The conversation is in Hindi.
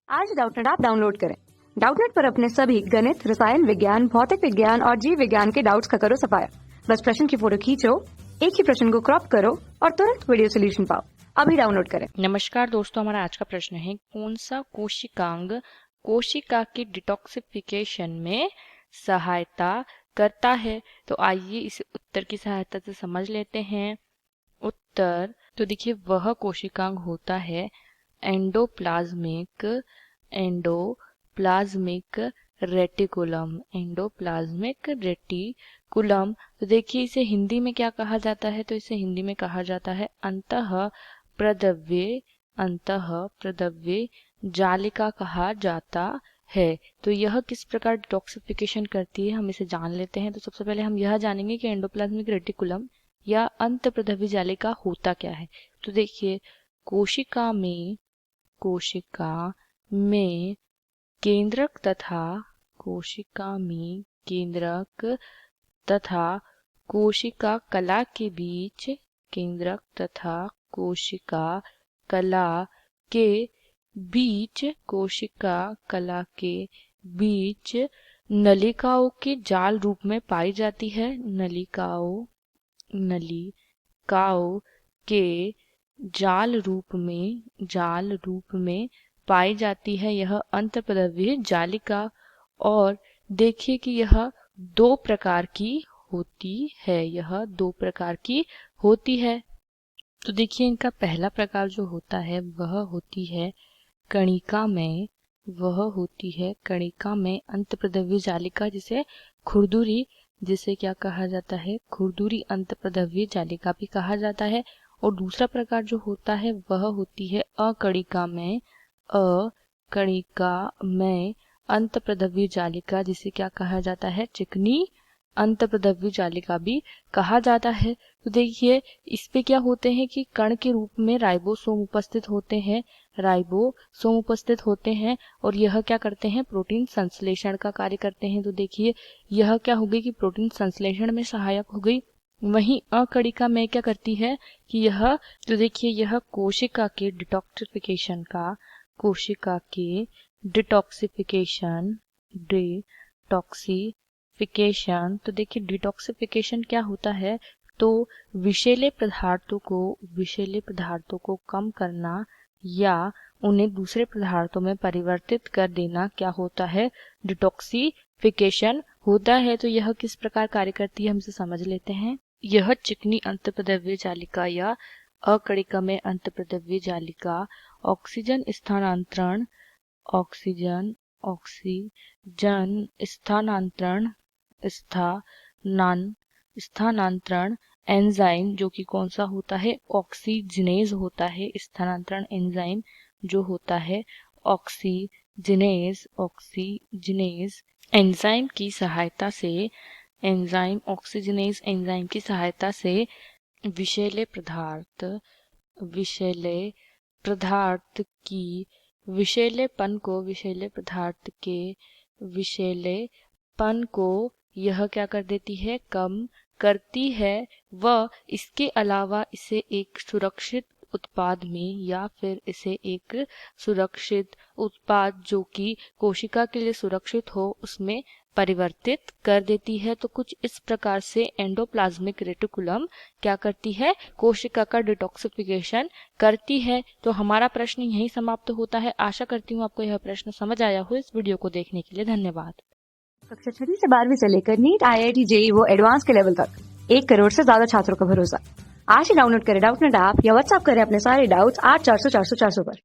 आज डाउटनेट ऐप डाउनलोड करें। डाउटनेट पर अपने सभी गणित, रसायन विज्ञान, भौतिक विज्ञान और जीव विज्ञान के डाउट्स का करो सफाया। बस प्रश्न की फोटो खींचो, एक ही प्रश्न को क्रॉप करो और तुरंत वीडियो सोल्यूशन पाओ। अभी डाउनलोड करें। नमस्कार दोस्तों, हमारा आज का प्रश्न है कौन सा कोशिकांग कोशिका के डिटॉक्सिफिकेशन में सहायता करता है। तो आइए इसे उत्तर की सहायता से समझ लेते हैं। उत्तर तो देखिए, वह कोशिकांग होता है एंडोप्लाज्मिक रेटिकुलम। तो देखिए, इसे हिंदी में क्या कहा जाता है, तो इसे हिंदी में कहा जाता है अंतःप्रदव्य जालिका कहा जाता है। तो यह किस प्रकार डिटॉक्सिफिकेशन करती है, हम इसे जान लेते हैं। तो सबसे पहले हम यह जानेंगे कि एंडोप्लाज्मिक रेटिकुलम या अंतःप्रदव्य जालिका होता क्या है। तो देखिए, कोशिका में केंद्रक तथा कोशिका कला के बीच नलिकाओं के जाल रूप में पाई जाती है। नलिकाओं के जाल रूप में पाई जाती है यह अंतःप्रदव्य जालिका। और देखिए कि यह दो प्रकार की होती है। तो देखिए, इनका पहला प्रकार जो होता है वह होती है कणिका में अंतःप्रदव्य जालिका, जिसे क्या कहा जाता है, खुरदुरी अंतःप्रदव्य जालिका भी कहा जाता है। और दूसरा प्रकार जो होता है वह होती है अकणिका में अंतःप्रदव्य जालिका, जिसे क्या कहा जाता है, चिकनी अंतःप्रदव्य जालिका भी कहा जाता है। तो देखिए, इस पे क्या होते हैं कि कण के रूप में राइबोसोम उपस्थित होते हैं और यह क्या करते हैं, प्रोटीन संश्लेषण का कार्य करते हैं। तो देखिए, यह क्या हो गई कि प्रोटीन संश्लेषण में सहायक हो गई। वहीं अकणिका में क्या करती है कि तो देखिए, यह कोशिका के डिटॉक्सिफिकेशन। तो देखिए, डिटॉक्सिफिकेशन क्या होता है, तो विषैले पदार्थों को कम करना या उन्हें दूसरे पदार्थों में परिवर्तित कर देना क्या होता है, डिटॉक्सिफिकेशन होता है। तो यह किस प्रकार कार्य करती है, हम इसे समझ लेते हैं। यह चिकनी अंतःप्रदव्य जालिका या अकणिका में अंतःप्रदव्य जालिका ऑक्सीजन स्थानांतरण एंजाइम, जो कि कौन सा होता है, ऑक्सीजनेज होता है। स्थानांतरण एंजाइम जो होता है ऑक्सीजनेज एंजाइम की सहायता से विषैले पदार्थ को यह क्या कर देती है, कम करती है। व इसके अलावा इसे एक सुरक्षित उत्पाद जो कि कोशिका के लिए सुरक्षित हो, उसमें परिवर्तित कर देती है। तो कुछ इस प्रकार से एंडोप्लाज्मिक रेटिकुलम क्या करती है, कोशिका का डिटॉक्सिफिकेशन करती है। तो हमारा प्रश्न यहीं समाप्त होता है। आशा करती हूँ आपको यह प्रश्न समझ आया हो। इस वीडियो को देखने के लिए धन्यवाद। कक्षा 6 से 12वीं से लेकर नीट, IIT, JEE वो एडवांस के लेवल तक 1 करोड़ से ज्यादा छात्रों का भरोसा। आज ही डाउनलोड करें डाउटनेट ऐप या व्हाट्सएप करें अपने सारे डाउट्स 8400 400 400 पर।